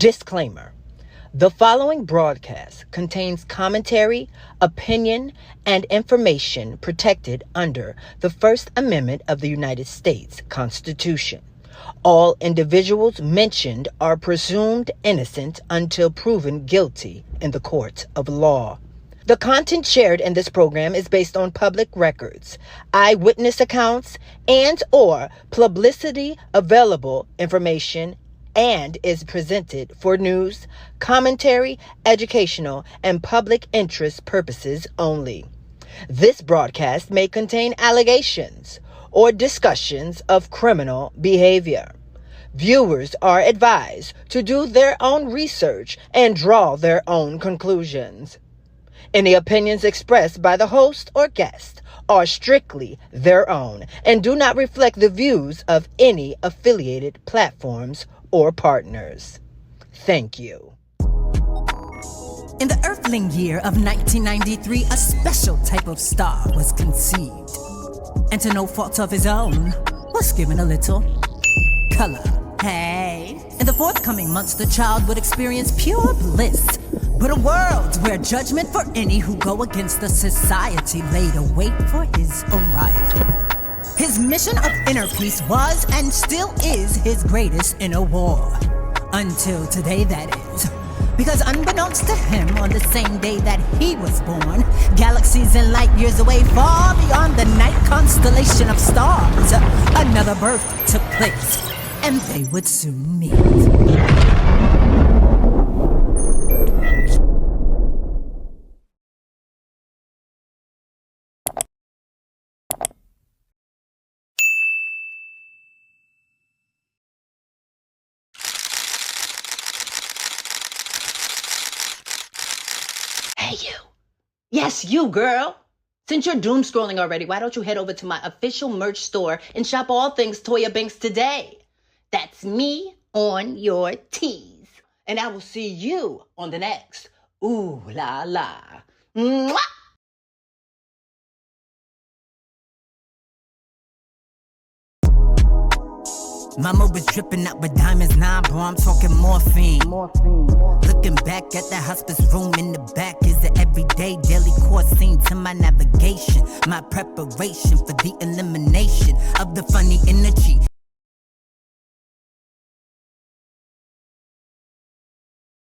Disclaimer. The following broadcast contains commentary, opinion, and information protected under the First Amendment of the United States Constitution. All individuals mentioned are presumed innocent until proven guilty in the court of law. The content shared in this program is based on public records, eyewitness accounts, and/or publicity available information and is presented for news, commentary, educational, and public interest purposes only. This broadcast may contain allegations or discussions of criminal behavior. Viewers are advised to do their own research and draw their own conclusions. Any opinions expressed by the host or guest are strictly their own and do not reflect the views of any affiliated platforms or partners. Thank you. In the Earthling year of 1993, a special type of star was conceived, and to no fault of his own, was given a little color. Hey, in the forthcoming months, the child would experience pure bliss, but a world where judgment for any who go against the society laid a wait for his arrival. His mission of inner peace was and still is his greatest inner war. Until today, that is. Because unbeknownst to him, on the same day that he was born, galaxies and light years away, far beyond the night constellation of stars, another birth took place, and they would soon meet. Hey, you. Yes, you, girl. Since you're doom scrolling already, why don't you head over to my official merch store and shop all things Toya Banks today? That's me on your tees. And I will see you on the next Ooh La La. Mwah! Mama was dripping out with diamonds, nah, bro, I'm talking morphine. Looking back at the hospice room in the back is the everyday daily course scene to my navigation, my preparation for the elimination of the funny energy.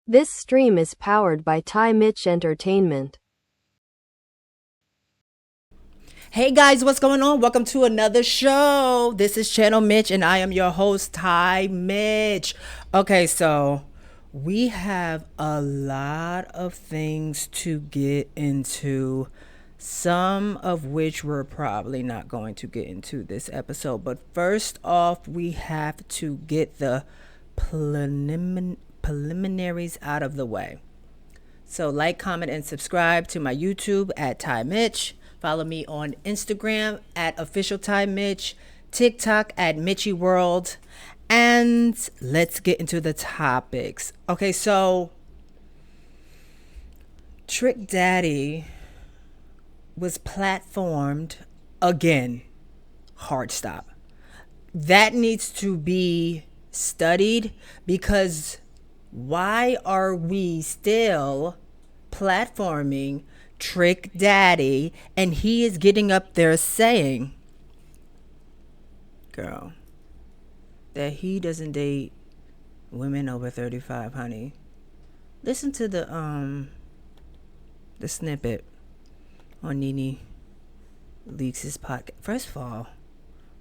This stream is powered by Ty-Mitch Entertainment. Hey guys, what's going on? Welcome to another show. This is Channel Mitch and I am your host, Ty-Mitch. Okay, so we have a lot of things to get into, some of which we're probably not going to get into this episode. But first off, we have to get the preliminaries out of the way. So like, comment, and subscribe to my YouTube at Ty-Mitch. Follow me on Instagram at official Ty-Mitch, TikTok at Mitchy World, and let's get into the topics. Okay, so Trick Daddy was platformed again. Hard stop. That needs to be studied, because why are we still platforming Trick Daddy and he is getting up there saying, girl, that he doesn't date women over 35, honey. Listen to the snippet on Nene Leaks' podcast. First of all,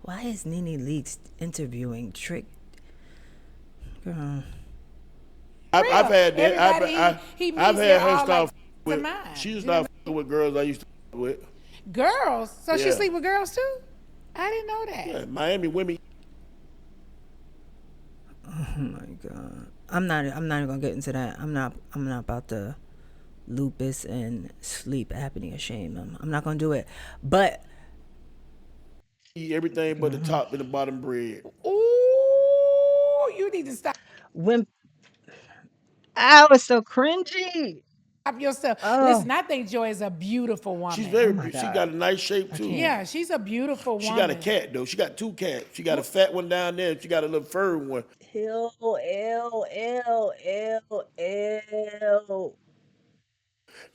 why is Nene Leaks interviewing Trick? Girl, I've had that. I've had her start like with. mine. She used to start with girls I used to with. Girls? So she Yeah. sleep with girls too? I didn't know that. Yeah, Miami women. oh my God. I'm not gonna get into that. I'm not about the lupus and sleep apnea shame. I'm not gonna do it. But Eat everything but the top and the bottom bread. Ooh, you need to stop. when I was so cringy. Stop yourself. Oh. Listen, I think Joy is a beautiful woman. She's very. my She God. got a nice shape too. Yeah, she's a beautiful woman. She got a cat though. She got 2 cats. She got a fat one down there. And she got a little furry one. Ew, ew, ew, ew, ew.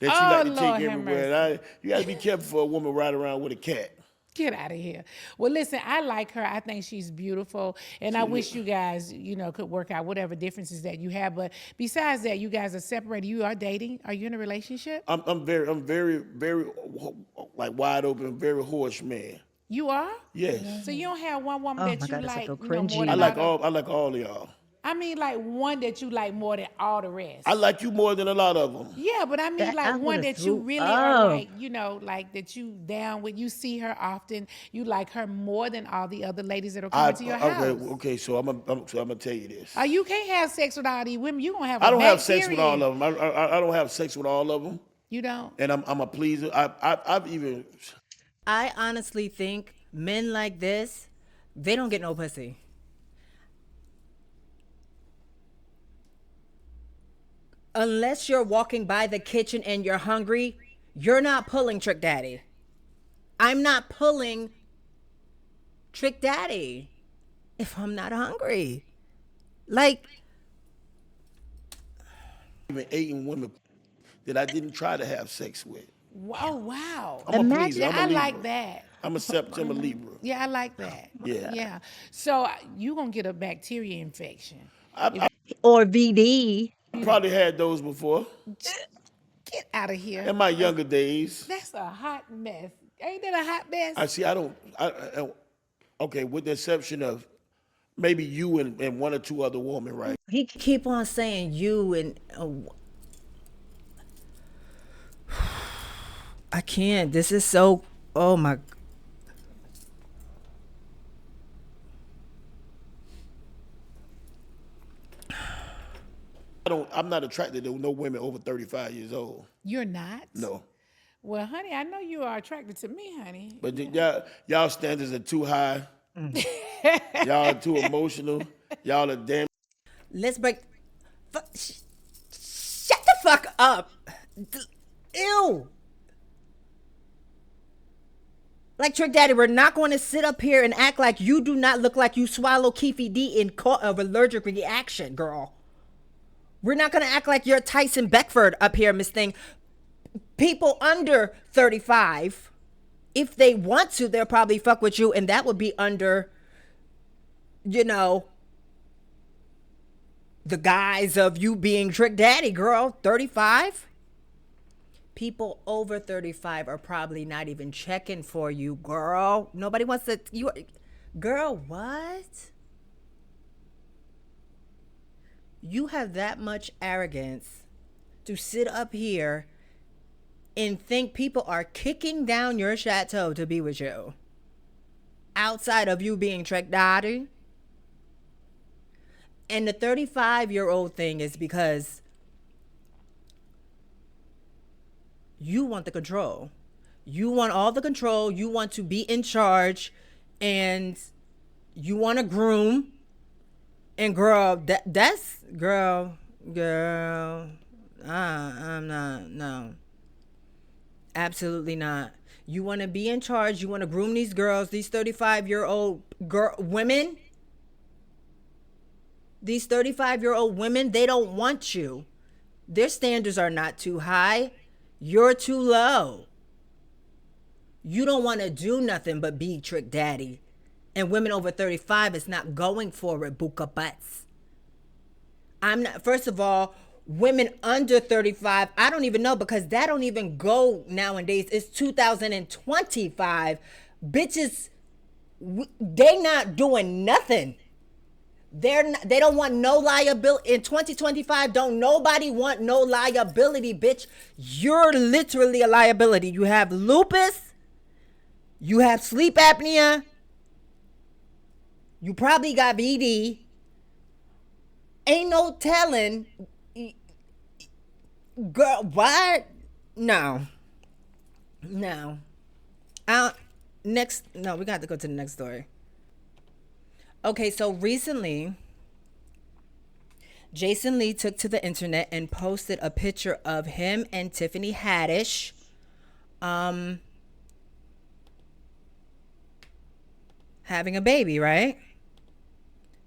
That she Oh, like to Lord take have everywhere. And you got to be careful for a woman riding around with a cat. Get out of here. Well, listen, I like her. I think she's beautiful. And I wish you guys, could work out whatever differences that you have. But besides that, you guys are separated. You are dating. Are you in a relationship? I'm very like wide open, very horse man. You are? Yes. So you don't have one woman Oh that my you God, it's like, so more cringy. than I like others? all of y'all. I mean, like one that you like more than all the rest. I like you more than a lot of them. Yeah, but I mean, That- like I one would've that you threw really are up. like, like that you down with. You see her often. You like her more than all the other ladies that are coming to your house. Okay. So I'm gonna tell you this. You can't have sex with all these women. You gonna have. I a don't bad have sex with all period. of them. I don't have sex with all of them. You don't. And I'm a pleaser. I've even. I honestly think men like this, they don't get no pussy. Unless you're walking by the kitchen and you're hungry, you're not pulling Trick Daddy. I'm not pulling Trick Daddy if I'm not hungry. Like, Even eating women that I didn't try to have sex with. Oh wow. I'm a pleaser. I'm a I Libra. like that. I'm a September Libra. Yeah, I like that. Yeah. Yeah. So you gonna get a bacteria infection. or VD. I probably had those before Get out of here. in my younger days. That's a hot mess. Ain't that a hot mess? I see. I don't. Okay, with the exception of maybe you and one or two other women, right? He keep on saying you and I can't. This is so. Oh my. I'm not attracted to no women over 35 years old. You're not? No. Well, honey, I know you are attracted to me, honey. But y'all standards are too high. Y'all are too emotional. Y'all are damn. Let's break. Shut the fuck up. Ew. Like Trick Daddy, we're not going to sit up here and act like you do not look like you swallow Keefy D in caught of allergic reaction, girl. We're not going to act like you're Tyson Beckford up here, Miss Thing. People under 35, if they want to, they'll probably fuck with you, and that would be under, the guise of you being Trick Daddy, girl. 35? People over 35 are probably not even checking for you, girl. Nobody wants to. Girl, what? You have that much arrogance to sit up here and think people are kicking down your chateau to be with you outside of you being Trick Daddy. And the 35-year-old thing is because you want the control. You want all the control. You want to be in charge, and you want to groom. And girl, that's girl. I'm not. No, absolutely not. You want to be in charge. You want to groom these girls, these 35-year-old women. These 35-year-old women, they don't want you. Their standards are not too high. You're too low. You don't want to do nothing but be Trick Daddy. And women over 35 is not going for it, buka butts. I'm not, first of all, women under 35, I don't even know, because that don't even go nowadays. It's 2025. Bitches, they not doing nothing. They don't want no liability. In 2025, don't nobody want no liability, bitch. You're literally a liability. You have lupus. You have sleep apnea. You probably got VD. Ain't no telling. Girl, what? No. We got to go to the next story. Okay, so recently, Jason Lee took to the internet and posted a picture of him and Tiffany Haddish having a baby, right?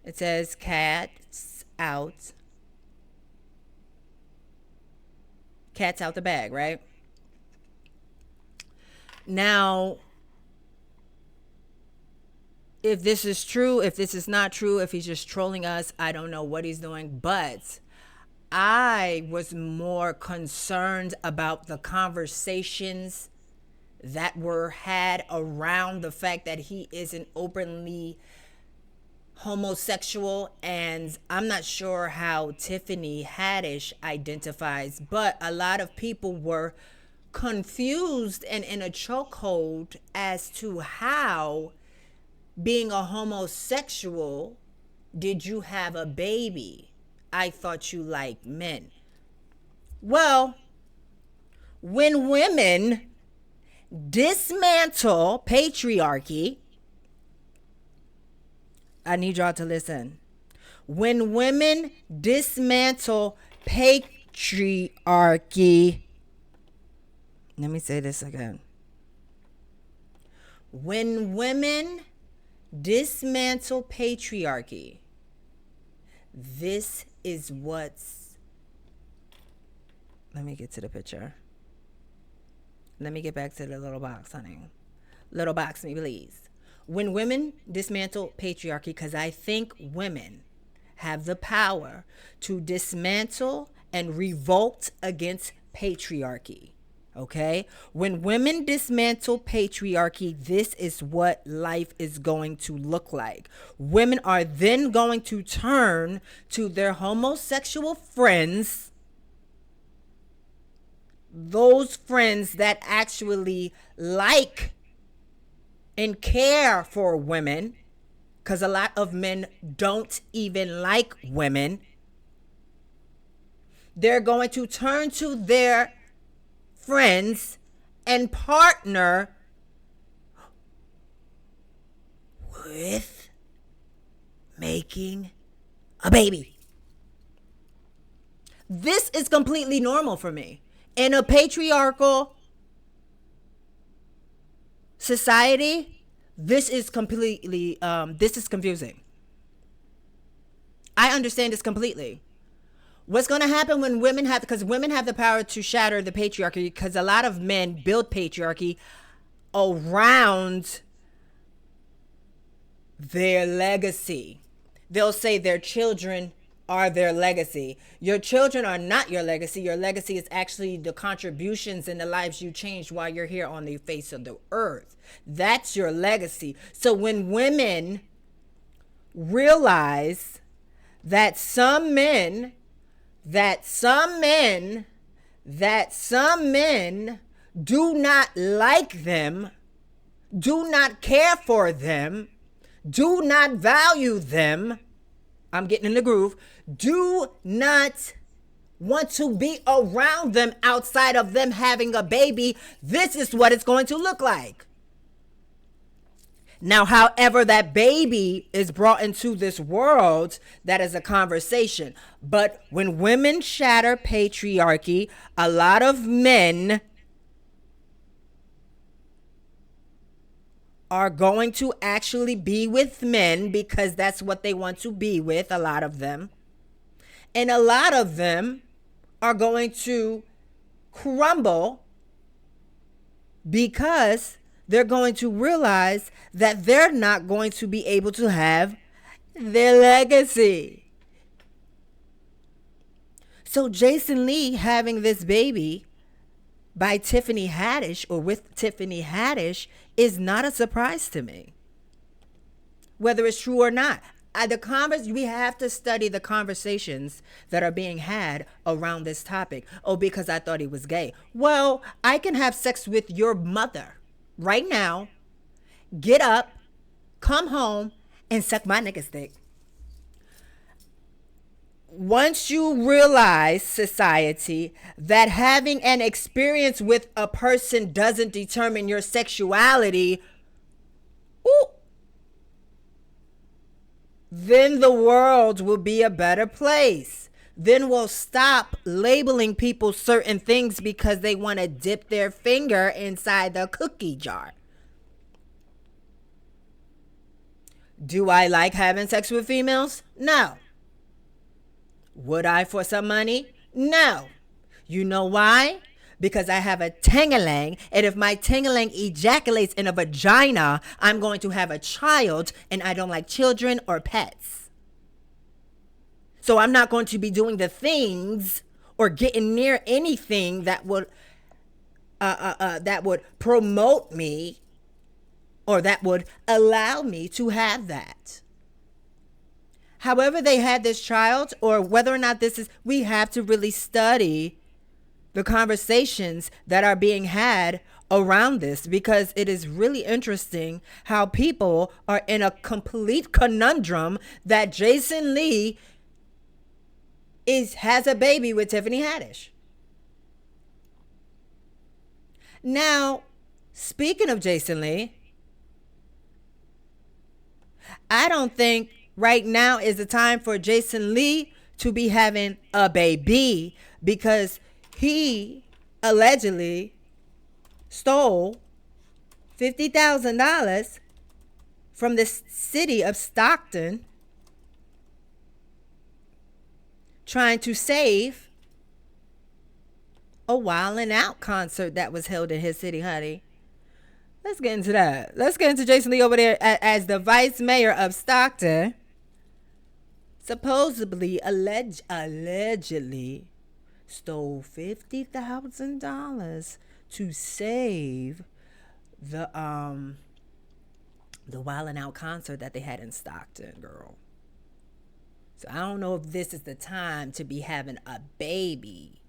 It says cat's out. Cat's out the bag, right? Now, if this is true, if this is not true, if he's just trolling us, I don't know what he's doing. But I was more concerned about the conversations that were had around the fact that he isn't openly homosexual, and I'm not sure how Tiffany Haddish identifies, but a lot of people were confused and in a chokehold as to how, being a homosexual, did you have a baby? I thought you liked men. Well, when women dismantle patriarchy, I need y'all to listen. When women dismantle patriarchy, let me say this again. When women dismantle patriarchy, this is what's... Let me get to the picture. Let me get back to the little box, honey. Little box me, please. When women dismantle patriarchy, because I think women have the power to dismantle and revolt against patriarchy. Okay? When women dismantle patriarchy, this is what life is going to look like. Women are then going to turn to their homosexual friends, those friends that actually like and care for women, because a lot of men don't even like women. They're going to turn to their friends and partner with making a baby. This is completely normal for me. In a patriarchal society, this is completely, this is confusing. I understand this completely. What's going to happen when women have, because women have the power to shatter the patriarchy, because a lot of men build patriarchy around their legacy. They'll say their children are their legacy. Your children are not your legacy. Your legacy is actually the contributions in the lives you changed while you're here on the face of the earth. That's your legacy. So when women realize that some men do not like them, do not care for them, do not value them, I'm getting in the groove, do not want to be around them outside of them having a baby, this is what it's going to look like. Now, however that baby is brought into this world, that is a conversation. But when women shatter patriarchy, a lot of men are going to actually be with men because that's what they want to be with, a lot of them. And a lot of them are going to crumble because they're going to realize that they're not going to be able to have their legacy. So Jason Lee having this baby by Tiffany Haddish, or with Tiffany Haddish, is not a surprise to me, whether it's true or not. We have to study the conversations that are being had around this topic. Oh, because I thought he was gay. Well, I can have sex with your mother right now, get up, come home, and suck my nigga stick. Once you realize, society, that having an experience with a person doesn't determine your sexuality, then the world will be a better place. then will stop labeling people certain things because they want to dip their finger inside the cookie jar. Do I like having sex with females? No. Would I for some money? No. You know why? Because I have a tingaling, and if my tingaling ejaculates in a vagina, I'm going to have a child, and I don't like children or pets. So I'm not going to be doing the things or getting near anything that would promote me or that would allow me to have that. However they had this child, or whether or not this is, we have to really study the conversations that are being had around this, because it is really interesting how people are in a complete conundrum that Jason Lee has a baby with Tiffany Haddish. Now, speaking of Jason Lee, I don't think right now is the time for Jason Lee to be having a baby, because he allegedly stole $50,000 from the city of Stockton, trying to save a Wild 'N Out concert that was held in his city, honey. Let's get into that. Let's get into Jason Lee over there as the vice mayor of Stockton. Supposedly, allegedly stole $50,000 to save the Wild 'N Out concert that they had in Stockton, girl. So I don't know if this is the time to be having a baby.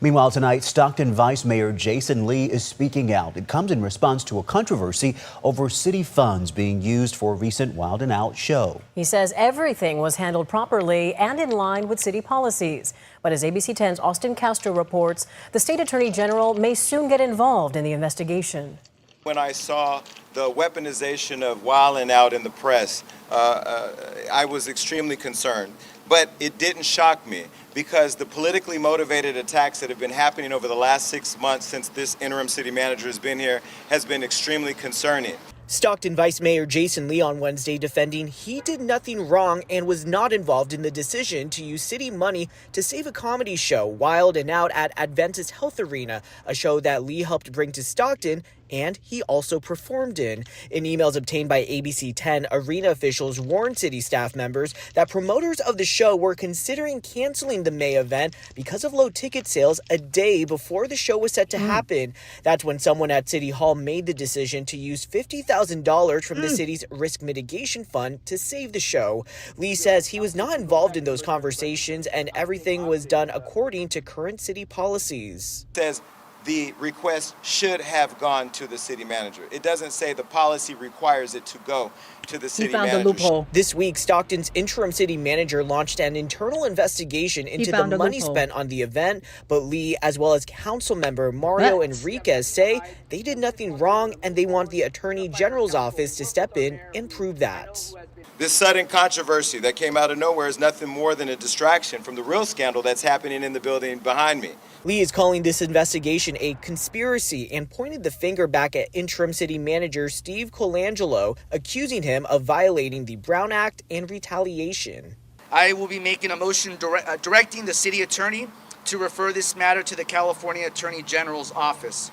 Meanwhile, tonight, Stockton Vice Mayor Jason Lee is speaking out. It comes in response to a controversy over city funds being used for a recent Wild 'N Out show. He says everything was handled properly and in line with city policies. But as ABC 10's Austin Castro reports, the state attorney general may soon get involved in the investigation. When I saw the weaponization of Wild 'N Out in the press, I was extremely concerned. But it didn't shock me, because the politically motivated attacks that have been happening over the last 6 months since this interim city manager has been here has been extremely concerning. Stockton Vice Mayor Jason Lee on Wednesday defending he did nothing wrong and was not involved in the decision to use city money to save a comedy show, Wild 'N Out, at Adventist Health Arena, a show that Lee helped bring to Stockton and he also performed in. In emails obtained by ABC 10, arena officials warned city staff members that promoters of the show were considering canceling the May event because of low ticket sales a day before the show was set to happen. That's when someone at City Hall made the decision to use $50,000 from the city's risk mitigation fund to save the show. Lee says he was not involved in those conversations and everything was done according to current city policies. Says the request should have gone to the city manager. It doesn't say the policy requires it to go to the city manager. He found a loophole. This week, Stockton's interim city manager launched an internal investigation into the money spent on the event, but Lee, as well as council member Mario Enriquez, say they did nothing wrong and they want the Attorney General's office to step in and prove that. This sudden controversy that came out of nowhere is nothing more than a distraction from the real scandal that's happening in the building behind me. Lee is calling this investigation a conspiracy and pointed the finger back at interim city manager Steve Colangelo, accusing him of violating the Brown Act and retaliation. I will be making a motion directing the city attorney to refer this matter to the California Attorney General's office,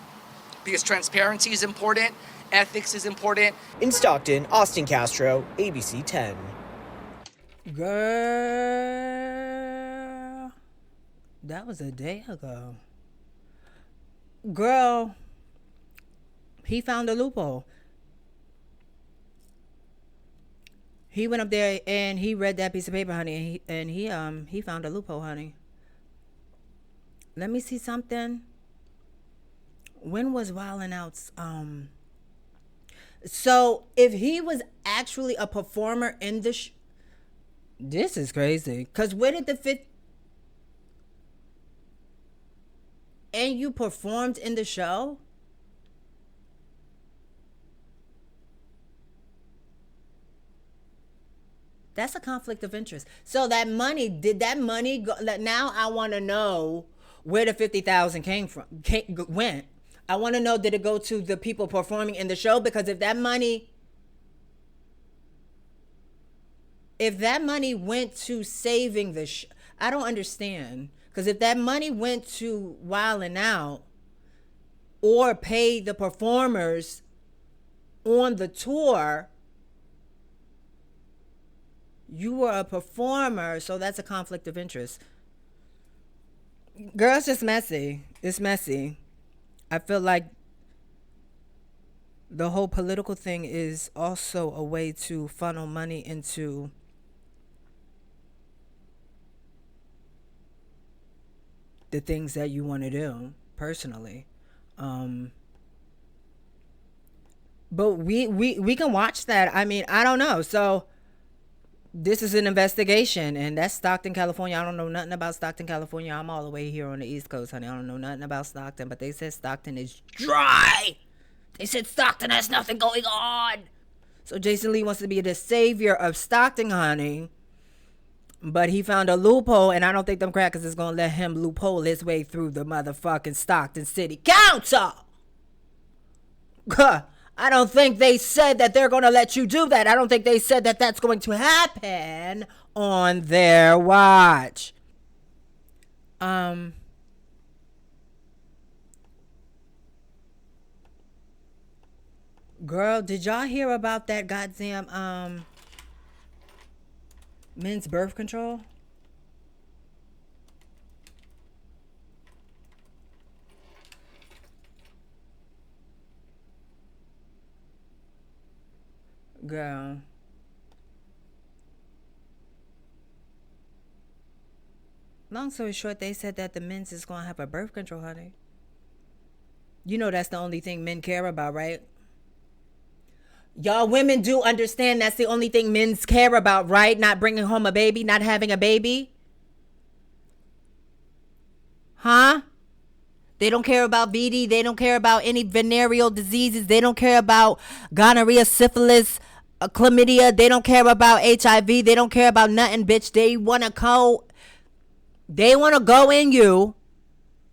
because transparency is important, ethics is important. In Stockton, Austin Castro, ABC 10. Girl, that was a day ago. Girl, he found a loophole. He went up there and he read that piece of paper, honey, and he found a loophole, honey. Let me see something. When was Wild 'N Out's so if he was actually a performer in the this is crazy, because where did the fifth and you performed in the show? That's a conflict of interest. So that money, did that money go? Now I want to know where the 50,000 went. I want to know, did it go to the people performing in the show? Because if that money went to saving the show, I don't understand. Because if that money went to Wildin' Out or paid the performers on the tour, you were a performer, so that's a conflict of interest. Girl, it's just messy. It's messy. I feel like the whole political thing is also a way to funnel money into the things that you want to do personally. But we can watch that. I mean, I don't know. So this is an investigation, and that's Stockton, California. I don't know nothing about Stockton, California. I'm all the way here on the East Coast, honey. I don't know nothing about Stockton, but they said Stockton is dry. They said Stockton has nothing going on. So Jason Lee wants to be the savior of Stockton, honey. But he found a loophole, and I don't think them crackers is going to let him loophole his way through the motherfucking Stockton City Council. I don't think they said that they're going to let you do that. I don't think they said that that's going to happen on their watch. Girl, did y'all hear about that goddamn men's birth control? Girl. Long story short, they said that the men's is going to have a birth control, honey. You know that's the only thing men care about, right? Y'all women do understand that's the only thing men's care about, right? Not bringing home a baby, not having a baby. Huh? They don't care about VD. They don't care about any venereal diseases. They don't care about gonorrhea, syphilis, chlamydia. They don't care about HIV. They don't care about nothing, bitch. They want to go in you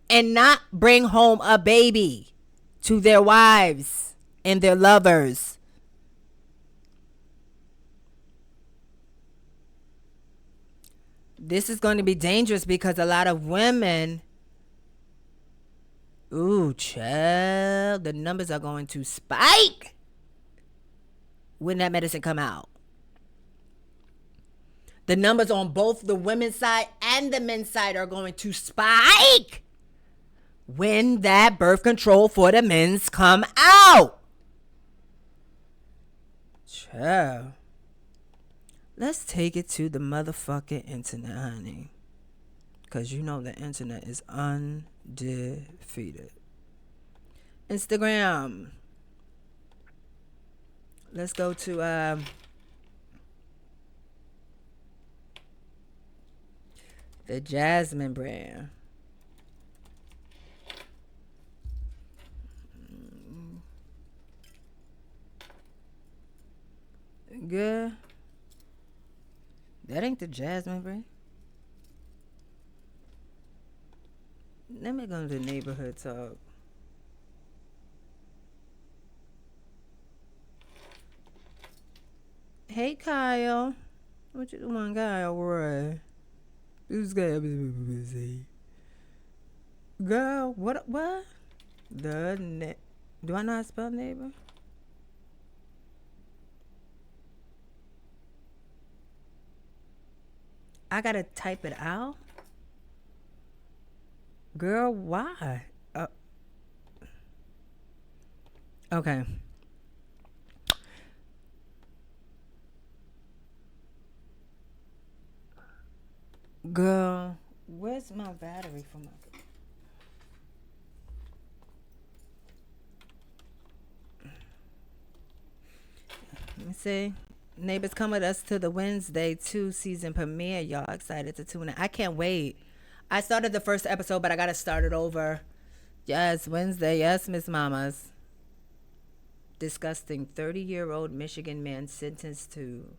and not bring home a baby to their wives and their lovers. This is going to be dangerous because a lot of women, ooh, child, the numbers are going to spike when that medicine come out. The numbers on both the women's side and the men's side are going to spike when that birth control for the men's come out. Child. Let's take it to the motherfucking internet, honey. Because you know the internet is undefeated. Instagram. Let's go to the Jasmine brand. Good. That ain't the Jasmine brand. Let me go to the neighborhood talk. Hey, Kyle. What you doing, Kyle? Right. This guy be busy. Girl, what? Do I know how to spell neighbor? I gotta type it out? Girl, why? Okay. Girl, where's my battery for my... Let me see. Neighbors come with us to the Wednesday 2 season premiere. Y'all excited to tune in? I can't wait. I started the first episode, but I gotta start it over. Yes, Wednesday. Yes, Miss Mamas. Disgusting 30-year-old Michigan man sentenced to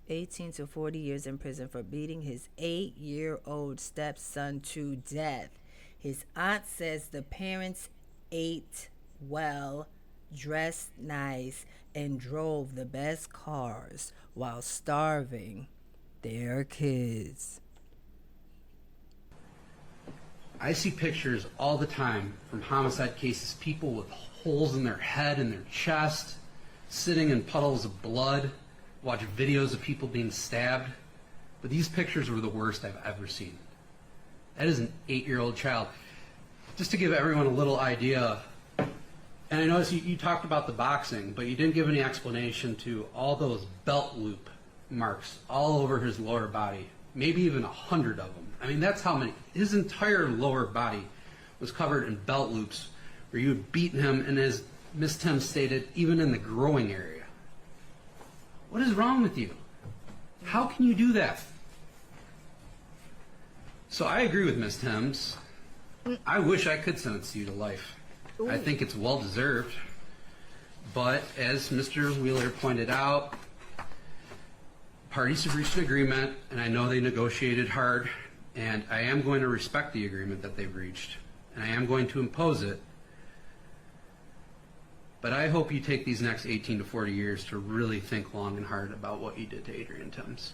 18 to 40 years in prison for beating his 8-year-old stepson to death. His aunt says the parents ate well, dressed nice, and drove the best cars while starving their kids. I see pictures all the time from homicide cases, people with holes in their head and their chest, sitting in puddles of blood, watch videos of people being stabbed. But these pictures were the worst I've ever seen. That is an 8-year-old child. Just to give everyone a little idea, and I noticed you talked about the boxing, but you didn't give any explanation to all those belt loop marks all over his lower body, maybe even 100 of them. I mean, that's how many. His entire lower body was covered in belt loops where you had beaten him, and as Miss Thames stated, even in the growing area. What is wrong with you? How can you do that? So I agree with Miss Thames. I wish I could sentence you to life. I think it's well deserved. But as Mr. Wheeler pointed out, parties have reached an agreement, and I know they negotiated hard, and I am going to respect the agreement that they've reached, and I am going to impose it. But I hope you take these next 18 to 40 years to really think long and hard about what you did to Adrian Thames.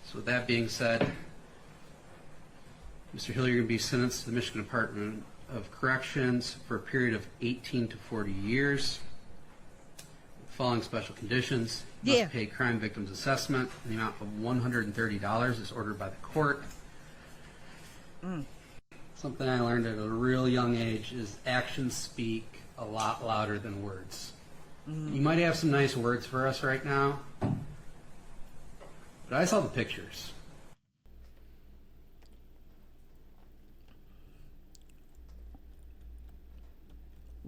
So with that being said, Mr. Hill, you're going to be sentenced to the Michigan Department of Corrections for a period of 18 to 40 years. Following special conditions, you must pay crime victims assessment in the amount of $130 as ordered by the court. Something I learned at a real young age is actions speak a lot louder than words. You might have some nice words for us right now, but I saw the pictures.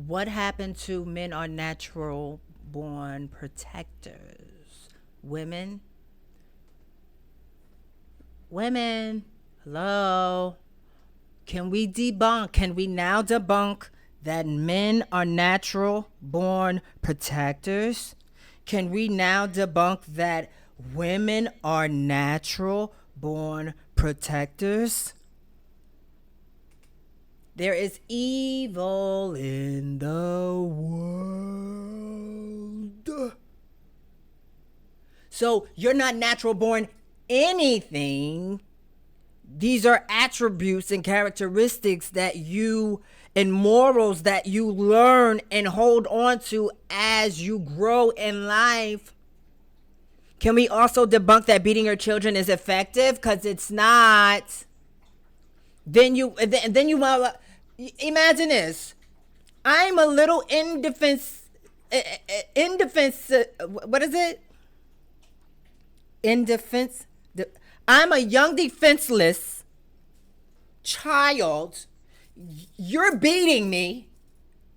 What happened to men are natural born protectors? Women? Hello? Can we now debunk that men are natural born protectors? Can we now debunk that women are natural born protectors? There is evil in the world. So you're not natural born anything. These are attributes and characteristics that you and morals that you learn and hold on to as you grow in life. Can we also debunk that beating your children is effective? Because it's not. Then you imagine this. I'm a little I'm a young defenseless child. You're beating me.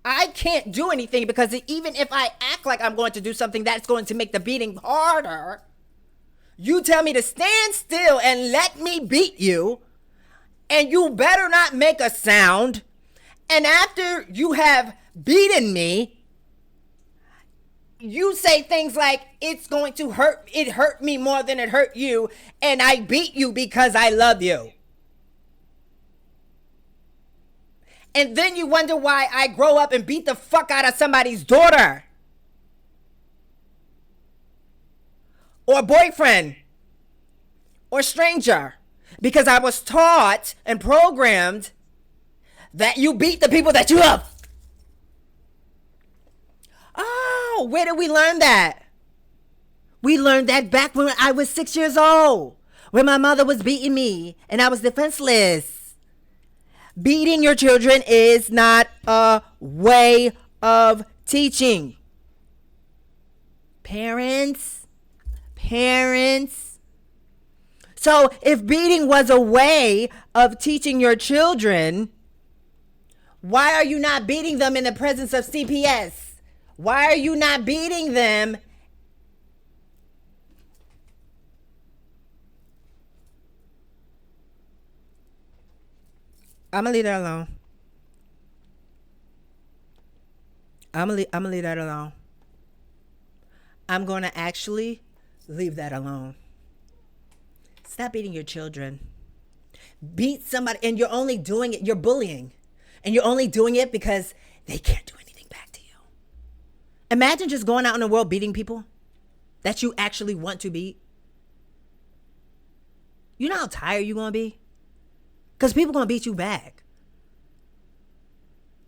I can't do anything because even if I act like I'm going to do something that's going to make the beating harder, you tell me to stand still and let me beat you, and you better not make a sound. And after you have beaten me, you say things like, it's going to hurt. It hurt me more than it hurt you. And I beat you because I love you. And then you wonder why I grow up and beat the fuck out of somebody's daughter. Or boyfriend. Or stranger. Because I was taught and programmed that you beat the people that you love. Oh, where did we learn that? We learned that back when I was 6 years old, when my mother was beating me and I was defenseless. Beating your children is not a way of teaching. Parents. So if beating was a way of teaching your children, why are you not beating them in the presence of CPS? Why are you not beating them? I'm gonna leave that alone. I'm gonna leave that alone. I'm gonna actually leave that alone. Stop beating your children. Beat somebody, and you're only doing it, you're bullying. And you're only doing it because they can't do anything back to you. Imagine just going out in the world beating people that you actually want to beat. You know how tired you're going to be? Because people going to beat you back.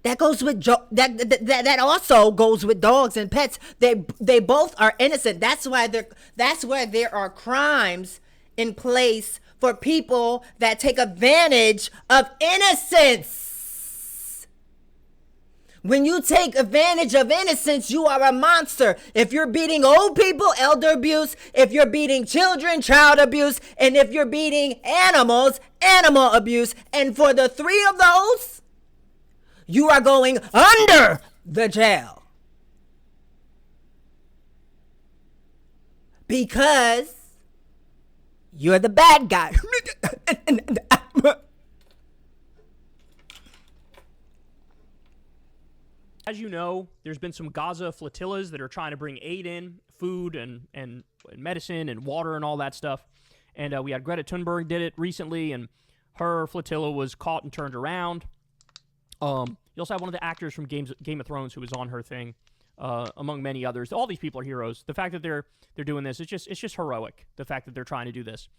That goes with that also goes with dogs and pets. They both are innocent. That's why there are crimes in place for people that take advantage of innocence. When you take advantage of innocence, you are a monster. If you're beating old people, elder abuse. If you're beating children, child abuse. And if you're beating animals, animal abuse. And for the three of those, you are going under the jail. Because you're the bad guy. As you know, there's been some Gaza flotillas that are trying to bring aid in, food and medicine and water and all that stuff. And we had Greta Thunberg did it recently, and her flotilla was caught and turned around. You also have one of the actors from Game of Thrones who was on her thing, among many others. All these people are heroes. The fact that they're doing this, it's just heroic. The fact that they're trying to do this.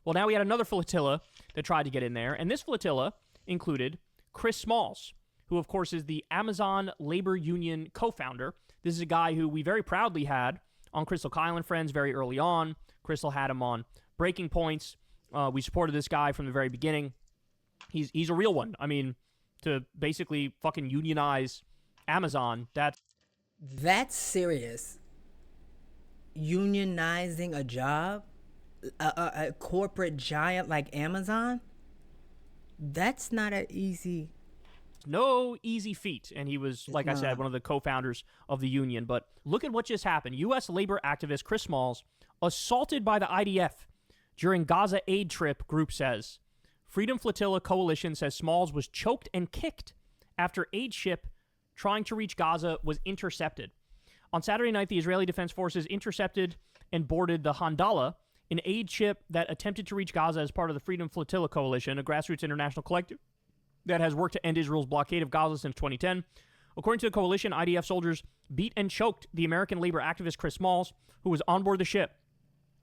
Well, now we had another flotilla that tried to get in there, and this flotilla included Chris Smalls, who, of course, is the Amazon Labor Union co-founder. This is a guy who we very proudly had on Crystal Kyle and Friends very early on. Crystal had him on Breaking Points. We supported this guy from the very beginning. He's a real one. I mean, to basically fucking unionize Amazon, that's serious. Unionizing a job, a corporate giant like Amazon, that's not an easy... No easy feat, and he was, like I said, one of the co-founders of the union. But look at what just happened. U.S. labor activist Chris Smalls assaulted by the IDF during Gaza aid trip, group says. Freedom Flotilla Coalition says Smalls was choked and kicked after aid ship trying to reach Gaza was intercepted. On Saturday night, the Israeli Defense Forces intercepted and boarded the Handala, an aid ship that attempted to reach Gaza as part of the Freedom Flotilla Coalition, a grassroots international collective that has worked to end Israel's blockade of Gaza since 2010. According to the coalition, IDF soldiers beat and choked the American labor activist Chris Smalls, who was on board the ship.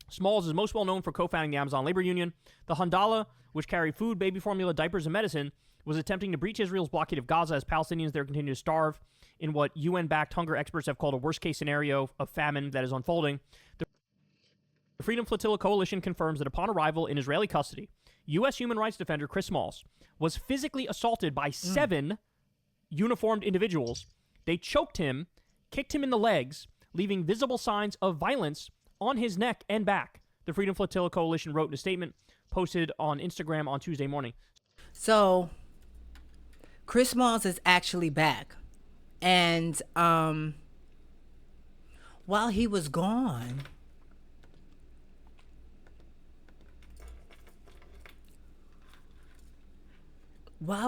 Smalls is most well known for co-founding the Amazon Labor Union. The Handala, which carried food, baby formula, diapers, and medicine, was attempting to breach Israel's blockade of Gaza as Palestinians there continue to starve in what UN-backed hunger experts have called a worst-case scenario of famine that is unfolding. The Freedom Flotilla Coalition confirms that upon arrival in Israeli custody, U.S. human rights defender Chris Smalls was physically assaulted by 7 uniformed individuals. They choked him, kicked him in the legs, leaving visible signs of violence on his neck and back. The Freedom Flotilla Coalition wrote in a statement posted on Instagram on Tuesday morning. So, Chris Smalls is actually back. And while he was gone,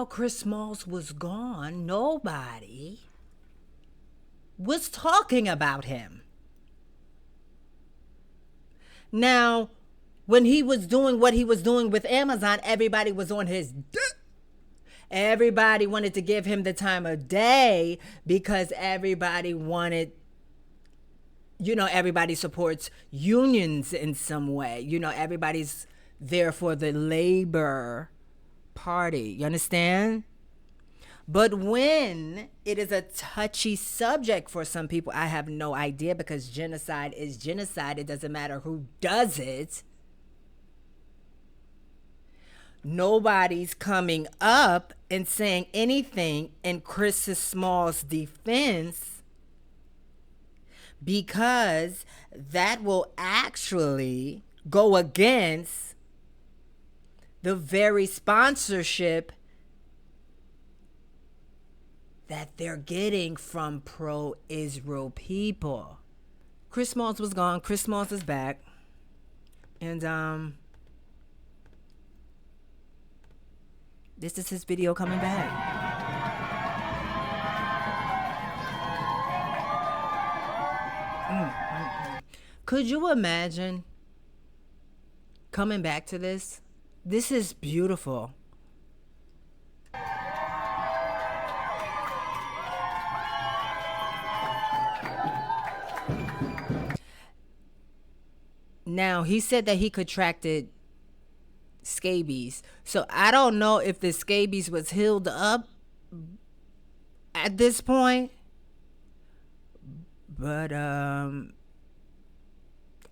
Chris Smalls was gone, nobody was talking about him. Now, when he was doing what he was doing with Amazon, everybody was on his everybody wanted to give him the time of day because everybody wanted, everybody supports unions in some way. Everybody's there for the labor party. You understand? But when it is a touchy subject for some people, I have no idea, because genocide is genocide. It doesn't matter who does it. Nobody's coming up and saying anything in Chris Smalls' defense, because that will actually go against the very sponsorship that they're getting from pro-Israel people. Chris Smalls was gone. Chris Smalls is back. And this is his video coming back. Could you imagine coming back to this? This is beautiful. Now, he said that he contracted scabies. So I don't know if the scabies was healed up at this point. But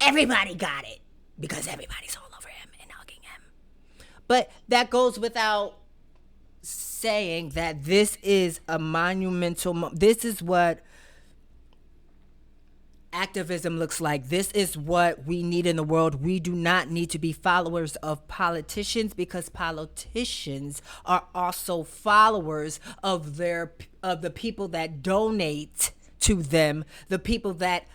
everybody got it because everybody's all over him and hugging him. But that goes without saying that this is a monumental this is what activism looks like. This is what we need in the world. We do not need to be followers of politicians, because politicians are also followers of the people that donate to them, the people that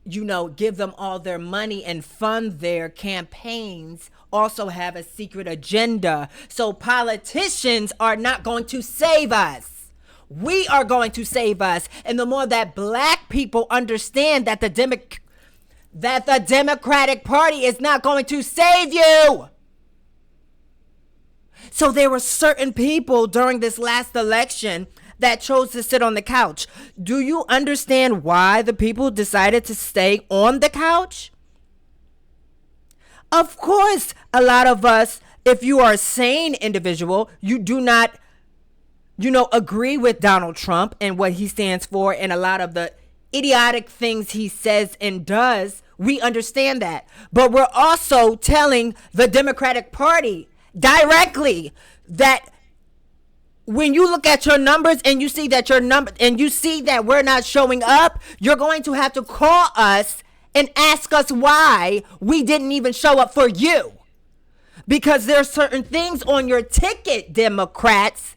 give them all their money and fund their campaigns, also have a secret agenda. So politicians are not going to save us. We are going to save us. And the more that black people understand that the Democratic Party is not going to save you. So there were certain people during this last election that chose to sit on the couch. Do you understand why the people decided to stay on the couch? Of course, a lot of us, if you are a sane individual, you do not agree with Donald Trump and what he stands for and a lot of the idiotic things he says and does. We understand that. But we're also telling the Democratic Party directly that when you look at your numbers and you see that we're not showing up, you're going to have to call us and ask us why we didn't even show up for you. Because there's certain things on your ticket, Democrats,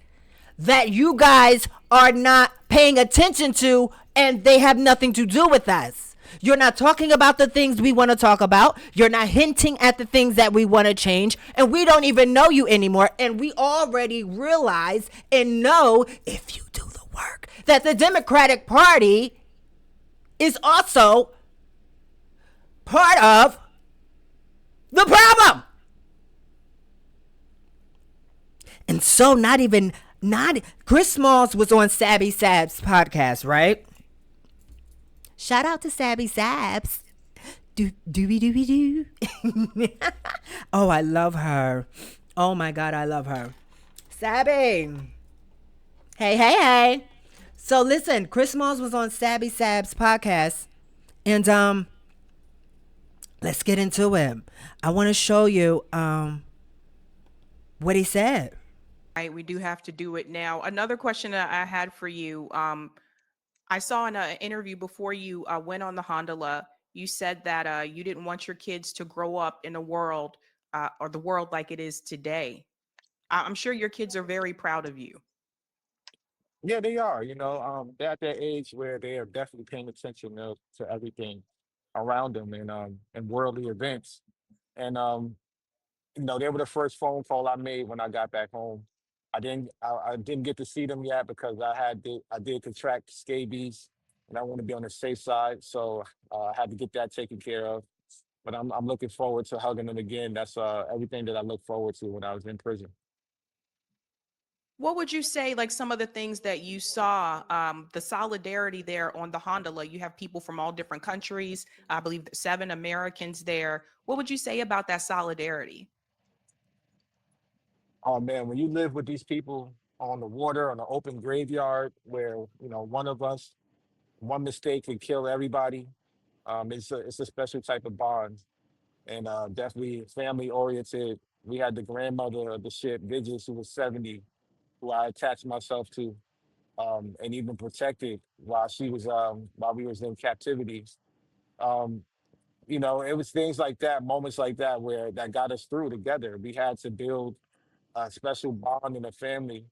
that you guys are not paying attention to, and they have nothing to do with us. You're not talking about the things we want to talk about. You're not hinting at the things that we want to change, and we don't even know you anymore. And we already realize and know, if you do the work, that the Democratic Party is also part of the problem. And so Chris Smalls was on Sabby Sab's podcast, right? Shout out to Sabby Sabs. Dooby. Oh, I love her. Oh my God, I love her. Sabby. Hey. So listen, Chris Smalls was on Sabby Sab's podcast, and let's get into it. I want to show you what he said. Right, we do have to do it now. Another question that I had for you, I saw in an interview before you went on the Hondola, you said that you didn't want your kids to grow up in a world or the world like it is today. I'm sure your kids are very proud of you. Yeah, they are. They're at that age where they are definitely paying attention to everything around them and worldly events. And they were the first phone call I made when I got back home. I didn't get to see them yet because I did contract scabies, and I want to be on the safe side, so I had to get that taken care of. But I'm looking forward to hugging them again. That's everything that I look forward to when I was in prison. What would you say, like some of the things that you saw, the solidarity there on the Hondola? You have people from all different countries. I believe 7 Americans there. What would you say about that solidarity? Oh man, when you live with these people on the water, on an open graveyard, where one mistake could kill everybody, it's a special type of bond, and definitely family oriented. We had the grandmother of the ship, Vidges, who was 70, who I attached myself to, and even protected while we was in captivity. Um, it was things like that, moments like that, where that got us through together. We had to build a special bond in a family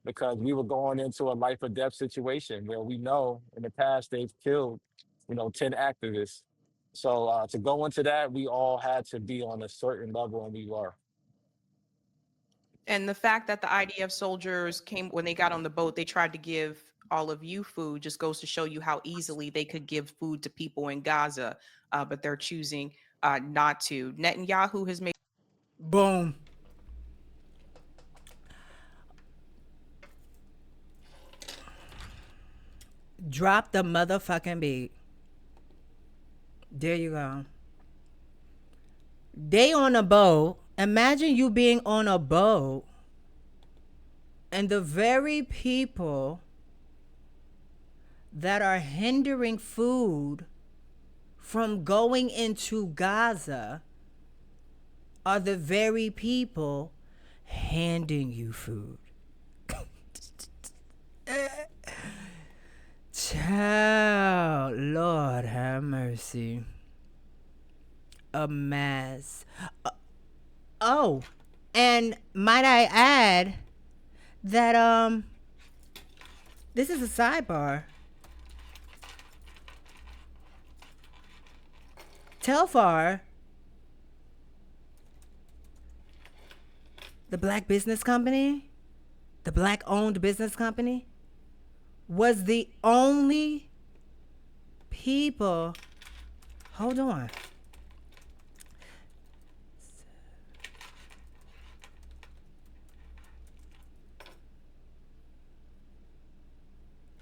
because we were going into a life or death situation where we know in the past they've killed, 10 activists. So to go into that, we all had to be on a certain level, and we were. And the fact that the IDF soldiers came when they got on the boat, they tried to give all of you food just goes to show you how easily they could give food to people in Gaza, but they're choosing not to. Netanyahu has made. Boom. Drop the motherfucking beat. There you go. They on a boat. Imagine you being on a boat and the very people that are hindering food from going into Gaza are the very people handing you food. Child, Lord have mercy. A mess. Oh, and might I add that this is a sidebar. Telfar, the black business company, the black owned business company, was the only people. Hold on.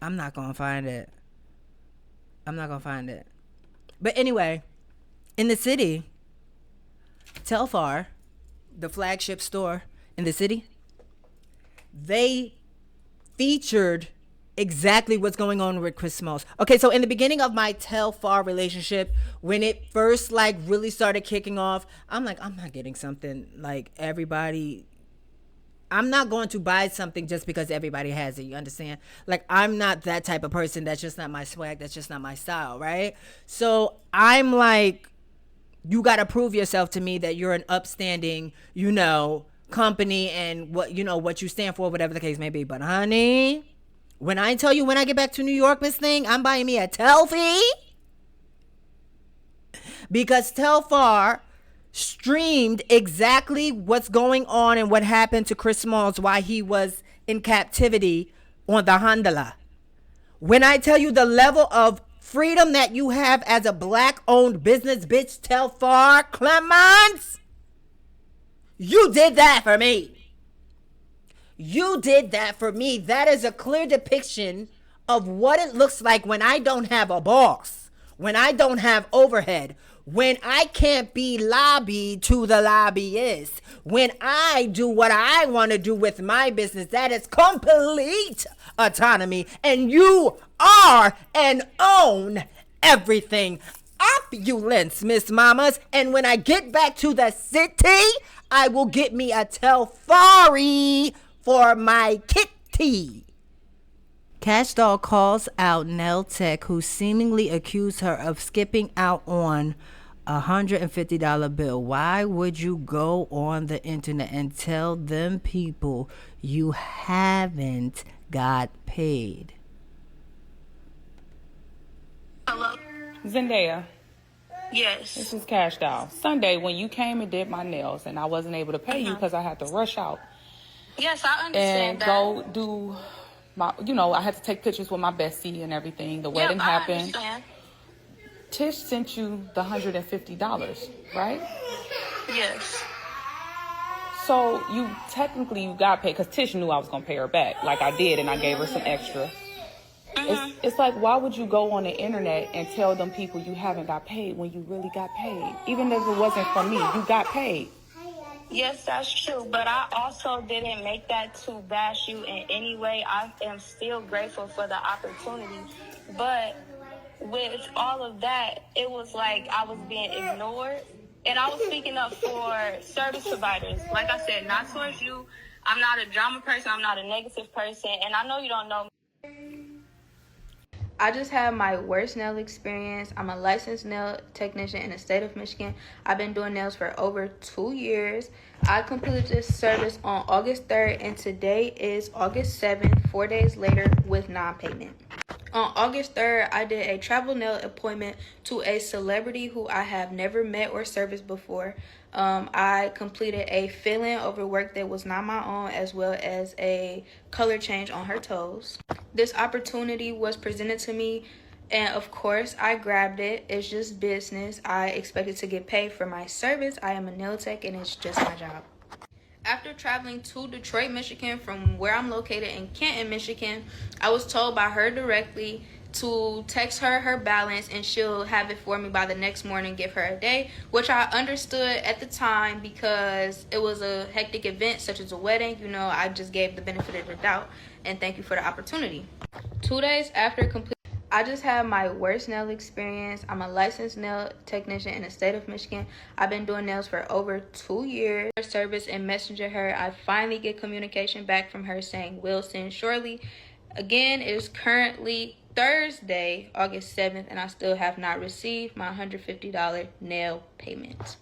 I'm not gonna find it. But anyway, in the city, Telfar, the flagship store in the city, they featured exactly what's going on with Chris Smalls. Okay, so in the beginning of my Telfar relationship, when it first like really started kicking off, I'm like, I'm not getting something like everybody. I'm not going to buy something just because everybody has it. You understand? Like, I'm not that type of person. That's just not my swag. That's just not my style, right? So I'm like, you got to prove yourself to me that you're an upstanding, company and what you stand for, whatever the case may be. But honey, when I tell you, when I get back to New York, Miss Thing, I'm buying me a Telfie, because Telfar streamed exactly what's going on and what happened to Chris Smalls while he was in captivity on the Hondola. When I tell you the level of freedom that you have as a black owned business, bitch, Telfar Clements, you did that for me. You did that for me. That is a clear depiction of what it looks like when I don't have a boss, when I don't have overhead, when I can't be lobbied to the lobbyist, when I do what I want to do with my business. That is complete autonomy. And you are and own everything. Opulence, Miss Mamas. And when I get back to the city, I will get me a Telfari for my kitty. Cash Doll calls out Nell Tech, who seemingly accused her of skipping out on a $150 bill. Why would you go on the internet and tell them people you haven't got paid? Hello? Zendaya. Yes. This is Cash Doll. Sunday, when you came and did my nails, and I wasn't able to pay you because I had to rush out. Yes, I understand and that. go do my, I had to take pictures with my bestie and everything. The wedding happened. I understand. Tish sent you the $150, right? Yes. So you got paid, because Tish knew I was going to pay her back, like I did, and I gave her some extra. It's like, why would you go on the internet and tell them people you haven't got paid when you really got paid? Even if it wasn't from me, you got paid. Yes, that's true, but I also didn't make that to bash you in any way. I am still grateful for the opportunity, but with all of that, it was like I was being ignored, and I was speaking up for service providers. Like I said, not towards you. I'm not a drama person. I'm not a negative person, and I know you don't know me. I just had my worst nail experience. I'm a licensed nail technician in the state of Michigan. I've been doing nails for over 2 years. I completed this service on August 3rd, and today is August 7th, 4 days later, with non-payment. On August 3rd, I did a travel nail appointment to a celebrity who I have never met or serviced before. I completed a fill-in over work that was not my own, as well as a color change on her toes. This opportunity was presented to me, and of course I grabbed it. It's just business. I expected to get paid for my service. I am a nail tech and it's just my job. After traveling to Detroit, Michigan from where I'm located in Canton, Michigan, I was told by her directly to text her her balance and she'll have it for me by the next morning, give her a day, which I understood at the time because it was a hectic event such as a wedding. You know, I just gave the benefit of the doubt and thank you for the opportunity. 2 days after completing, I just had my worst nail experience. I'm a licensed nail technician in the state of Michigan. I've been doing nails for over 2 years. Service and messenger her. I finally get communication back from her saying will send shortly. Again, it is currently Thursday, August 7th, and I still have not received my $150 nail payment.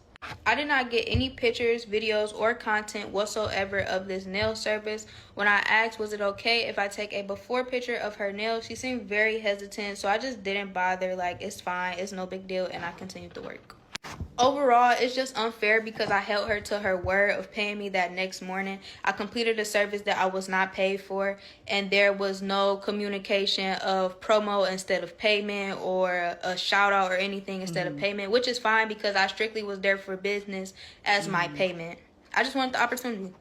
I did not get any pictures, videos, or content whatsoever of this nail service. When I asked was it okay if I take a before picture of her nails, she seemed very hesitant, so I just didn't bother. Like, it's fine, it's no big deal, and I continued to work. Overall, it's just unfair because I held her to her word of paying me that next morning. I completed a service that I was not paid for, and there was no communication of promo instead of payment or a shout out or anything instead of payment, which is fine because I strictly was there for business as my payment. I just wanted the opportunity.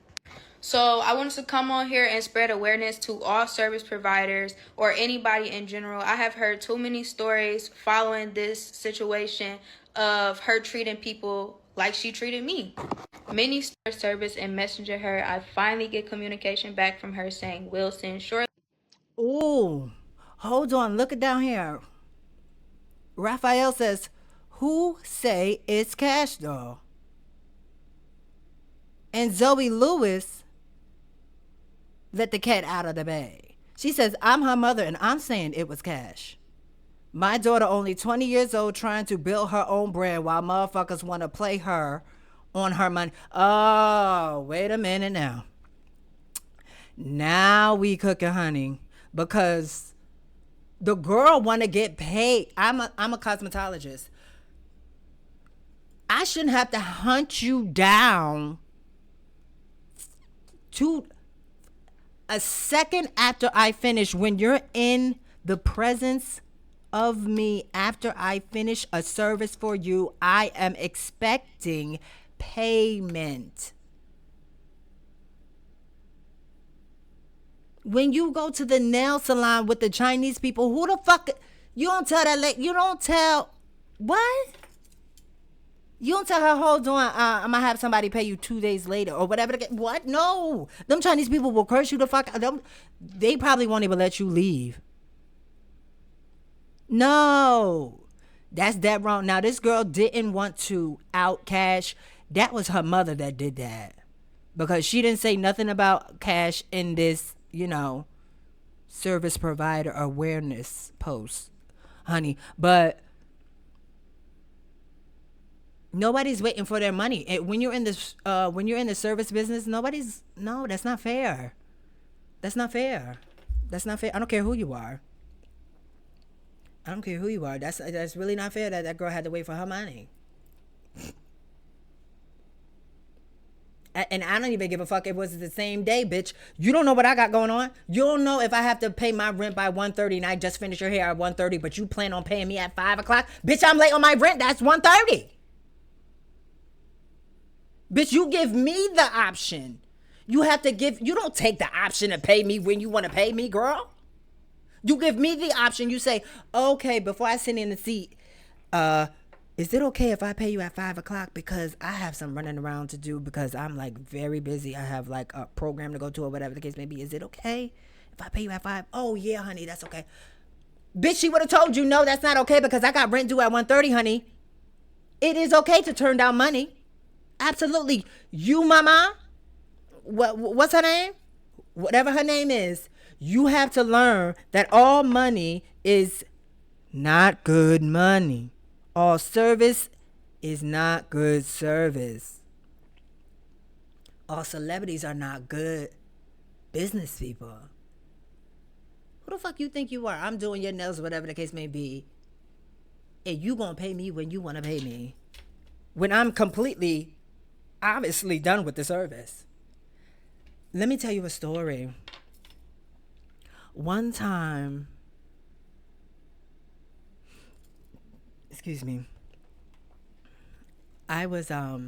So I wanted to come on here and spread awareness to all service providers or anybody in general. I have heard too many stories following this situation of her treating people like she treated me. Many service and messenger her. I finally get communication back from her saying will send shortly. Ooh, hold on. Look it down here. Raphael says, who say it's Kash though? And Zoe Lewis let the cat out of the bag. She says, I'm her mother and I'm saying it was Kash. My daughter only 20 years old trying to build her own brand while motherfuckers want to play her on her money. Oh, wait a minute now. Now we cooking, honey, because the girl want to get paid. I'm a cosmetologist. I shouldn't have to hunt you down to a second after I finish. When you're in the presence of me after I finish a service for you, I am expecting payment. When you go to the nail salon with the Chinese people, who the fuck, you don't tell that, you don't tell, what? You don't tell her, hold on, I'm gonna have somebody pay you 2 days later or whatever. What? No. Them Chinese people will curse you the fuck out. They probably won't even let you leave. No. That's that wrong. Now, this girl didn't want to out Kash. That was her mother that did that. Because she didn't say nothing about Kash in this, service provider awareness post, honey. But nobody's waiting for their money. When you're in the service business, no, that's not fair. That's not fair. That's not fair. I don't care who you are. That's really not fair that girl had to wait for her money. And I don't even give a fuck if it was the same day, bitch. You don't know what I got going on. You don't know if I have to pay my rent by 1:30 and I just finished your hair at 1:30, but you plan on paying me at 5 o'clock. Bitch, I'm late on my rent. That's 1:30. Bitch, you give me the option. You don't take the option to pay me when you want to pay me, girl. You give me the option. You say, okay, before I sit in the seat, is it okay if I pay you at 5 o'clock? Because I have some running around to do because I'm very busy. I have a program to go to or whatever the case may be. Is it okay if I pay you at 5? Oh, yeah, honey, that's okay. Bitch, she would have told you, no, that's not okay because I got rent due at 1:30, honey. It is okay to turn down money. Absolutely. You, mama, what's her name? Whatever her name is, you have to learn that all money is not good money. All service is not good service. All celebrities are not good business people. Who the fuck you think you are? I'm doing your nails, whatever the case may be. And you gonna pay me when you wanna pay me. When I'm completely obviously done with the service. Let me tell you a story. One time, excuse me, I was I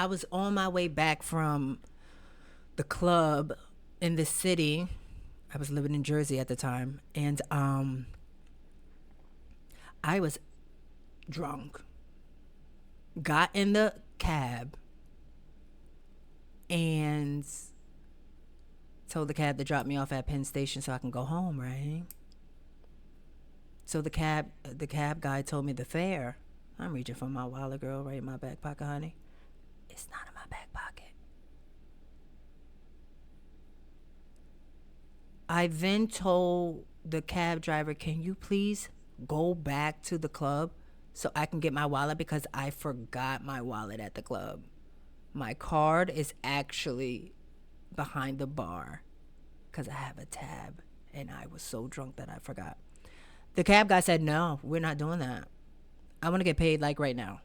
was on my way back from the club in the city. I was living in Jersey at the time, and I was drunk. Got in the cab and told the cab to drop me off at Penn Station so I can go home, right? So the cab guy told me the fare. I'm reaching for my wallet, girl, right in my back pocket, honey. It's not in my back pocket. I then told the cab driver, can you please go back to the club so I can get my wallet, because I forgot my wallet at the club. My card is actually behind the bar because I have a tab, and I was so drunk that I forgot. The cab guy said, no, we're not doing that. I want to get paid like right now.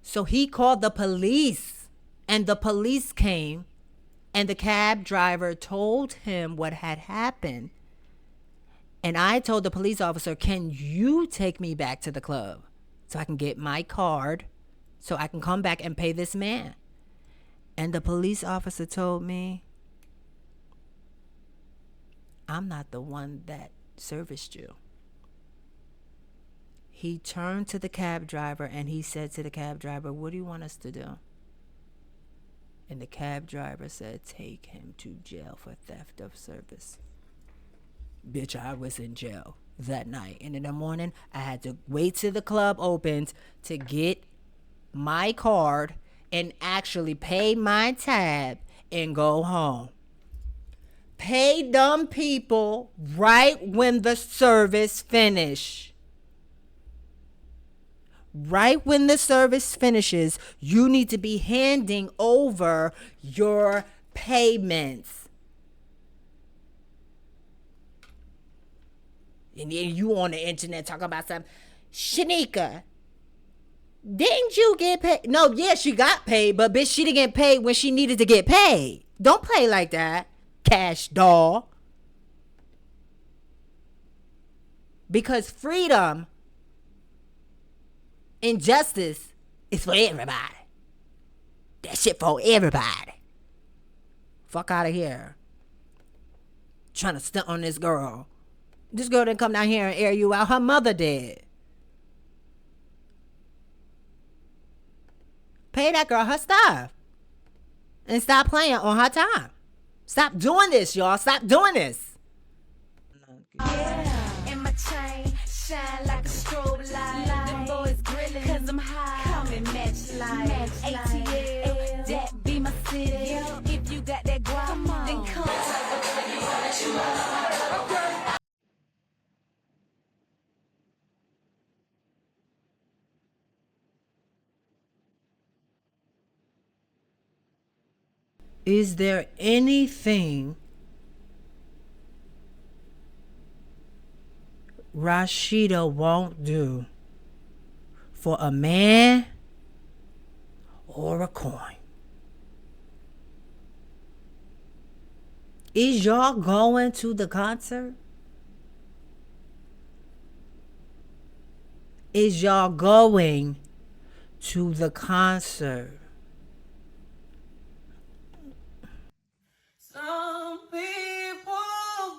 So he called the police, and the police came, and the cab driver told him what had happened. And I told the police officer, can you take me back to the club so I can get my card so I can come back and pay this man? And the police officer told me, I'm not the one that serviced you. He turned to the cab driver and he said to the cab driver, what do you want us to do? And the cab driver said, take him to jail for theft of service. Bitch, I was in jail that night. And in the morning, I had to wait till the club opened to get my card and actually pay my tab and go home. Pay them people right when the service finish. Right when the service finishes, you need to be handing over your payments. And then you on the internet talking about something. Shanika, didn't you get paid? No, yeah, she got paid, but bitch, she didn't get paid when she needed to get paid. Don't play like that, Cash doll. Because freedom and justice is for everybody. That shit for everybody. Fuck out of here. Trying to stunt on this girl. This girl didn't come down here and air you out. Her mother did. Pay that girl her stuff. And stop playing on her time. Stop doing this, y'all. Stop doing this. Yeah, and my chain shine like a strobe light. Them boys grilling, cause I'm high. Come and match light. ATL, that be my city. If you got that guap, then come. Is there anything Rashida won't do for a man or a coin? Is y'all going to the concert? Is y'all going to the concert? Some people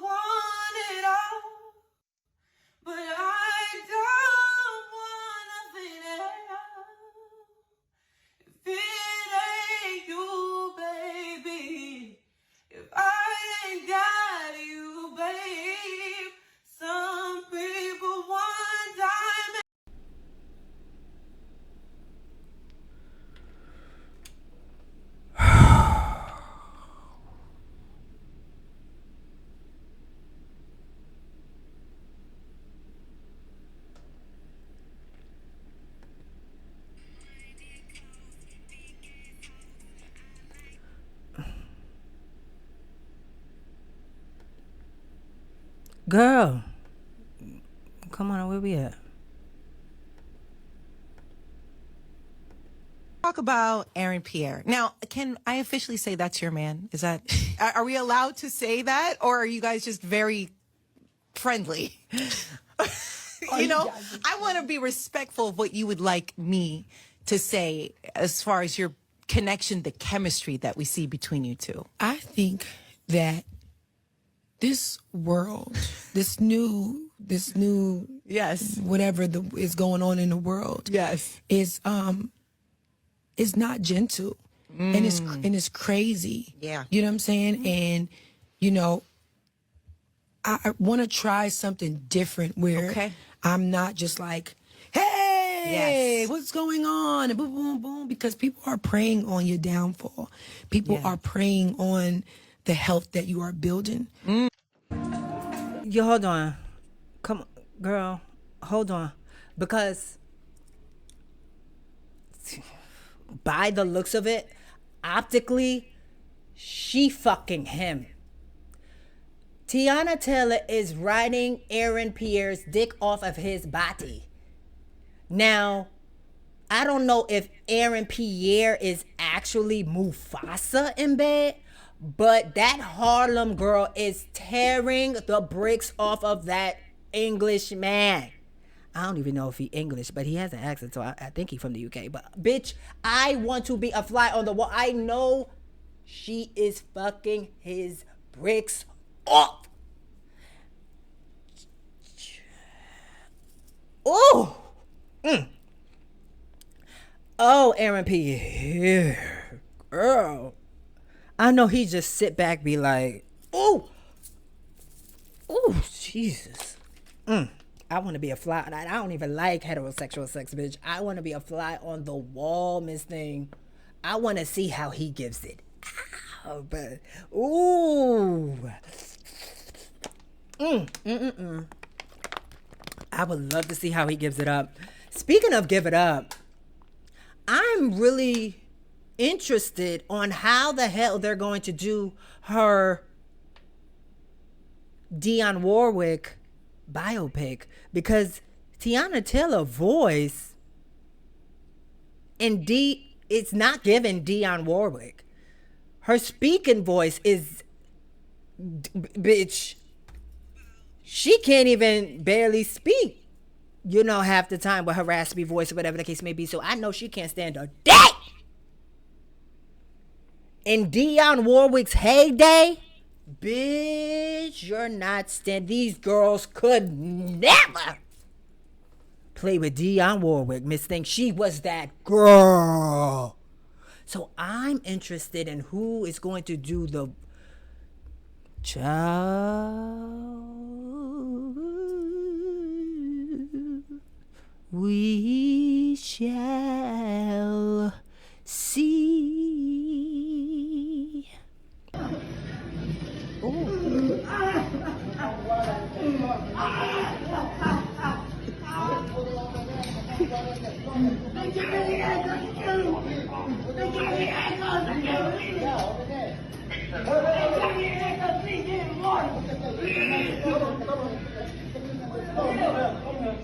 want it all, but I don't want nothing at all. If it ain't you, baby, if I ain't got you, babe, some people want diamonds. Girl, come on, where we at? talk about Aaron Pierre. Now, can I officially say that's your man? Is that, are we allowed to say that? Or are you guys just very friendly? You know, I want to be respectful of what you would like me to say as far as your connection, the chemistry that we see between you two. I think that this world, this new yes, whatever is going on in the world, yes, is not gentle, and it's crazy. Yeah, you know what I'm saying. And you know, I want to try something different where I'm not just like, hey, what's going on? And boom, boom, boom. Because people are preying on your downfall. People are preying on the health that you are building. Yo, hold on. Come on, girl. Hold on. Because by the looks of it, optically, she fucking him. Teyana Taylor is riding Aaron Pierre's dick off of his body. Now, I don't know if Aaron Pierre is actually Mufasa in bed, but that Harlem girl is tearing the bricks off of that English man. I don't even know if he English, but he has an accent, so I think he's from the UK. But bitch, I want to be a fly on the wall. I know she is fucking his bricks off. Oh, oh, Aaron Pierre, girl. I know he just sit back, be like, oh, Jesus. I want to be a fly. I don't even like heterosexual sex, bitch. I want to be a fly on the wall, Miss Thing. I want to see how he gives it. Ow, but ooh. I would love to see how he gives it up. Speaking of give it up, I'm really interested on how the hell they're going to do her Dionne Warwick biopic, because Teyana Taylor voice indeed it's not giving Dionne Warwick. Her speaking voice is bitch. She can't even barely speak, you know, half the time with her raspy voice or whatever the case may be. So I know she can't stand a dick. In Dionne Warwick's heyday, bitch, you're not stand. These girls could never play with Dionne Warwick. Miss Thing, she was that girl. So I'm interested in who is going to do the child. We shall see.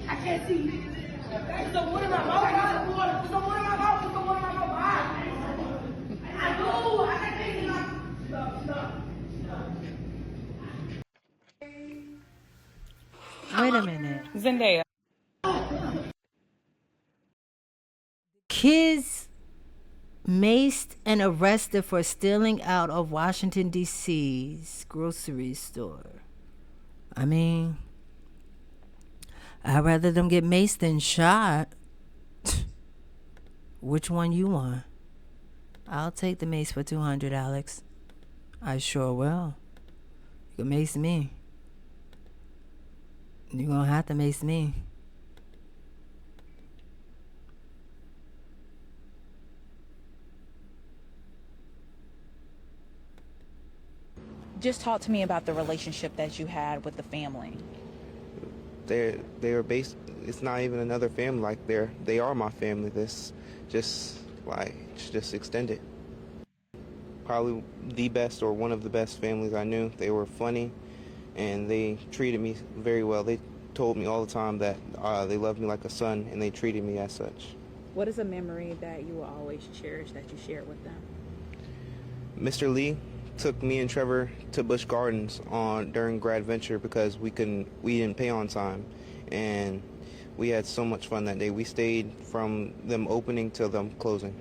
I can't see. There's the wood in my mouth. There's the wood in my mouth. There's the wood in my mouth. I do. I can't take it out. Stop. Wait a minute. Zendaya. Kids maced and arrested for stealing out of Washington, D.C.'s grocery store. I mean, I'd rather them get maced than shot. Which one you want? I'll take the mace for $200, Alex. I sure will. You can mace me. You're gonna have to mace me. Just talk to me about the relationship that you had with the family. They're based. It's not even another family. Like they are my family. This just extended. Probably the best or one of the best families I knew. They were funny, and they treated me very well. They told me all the time that they loved me like a son, and they treated me as such. What is a memory that you will always cherish that you shared with them? Mr. Lee took me and Trevor to Busch Gardens during grad venture because we didn't pay on time, and we had so much fun that day. We stayed from them opening till them closing.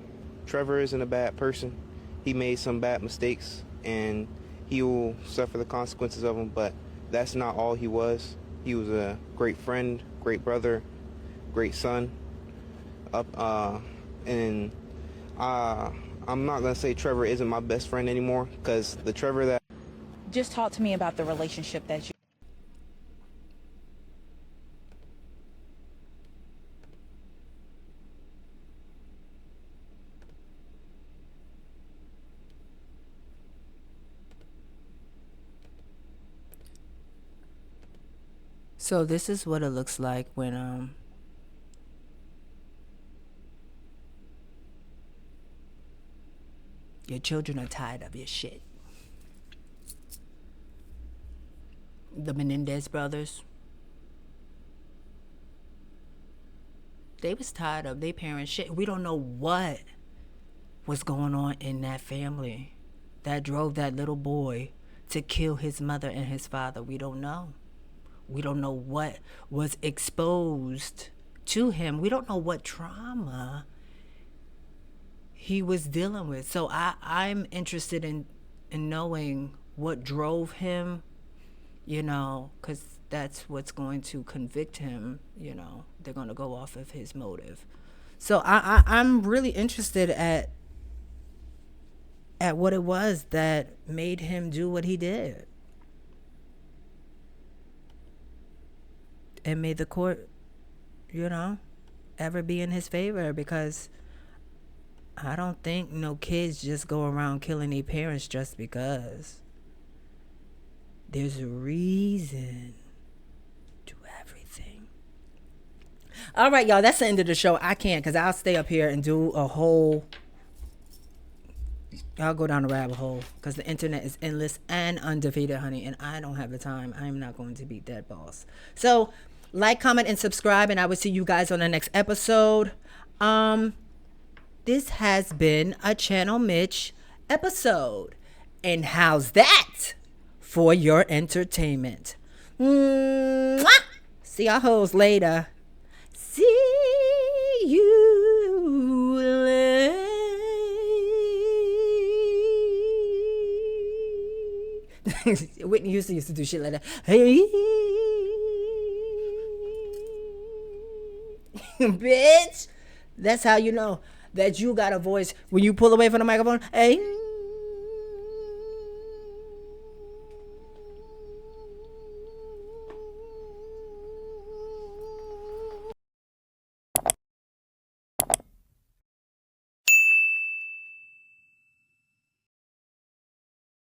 Trevor isn't a bad person. He made some bad mistakes, and he will suffer the consequences of them, but that's not all he was. He was a great friend, great brother, great son. I'm not going to say Trevor isn't my best friend anymore, because the Trevor that... Just talk to me about the relationship that you... So this is what it looks like when your children are tired of your shit. The Menendez brothers, they was tired of their parents' shit. We don't know what was going on in that family that drove that little boy to kill his mother and his father. We don't know. We don't know what was exposed to him. We don't know what trauma he was dealing with. So I'm interested in knowing what drove him, you know, because that's what's going to convict him. You know, they're going to go off of his motive. So I'm really interested at what it was that made him do what he did. And may the court, you know, ever be in his favor, because I don't think no kids just go around killing their parents just because. There's a reason to everything. All right, y'all, that's the end of the show. I can't, because I'll stay up here and do a whole... I'll go down a rabbit hole, because the internet is endless and undefeated, honey, and I don't have the time. I'm not going to beat that boss. So... like, comment, and subscribe, and I will see you guys on the next episode. This has been a Channel Mitch episode. And how's that for your entertainment? Mwah! See y'all hoes later. See you later. Whitney Houston used to do shit like that. Hey. Bitch, that's how you know that you got a voice when you pull away from the microphone. Hey.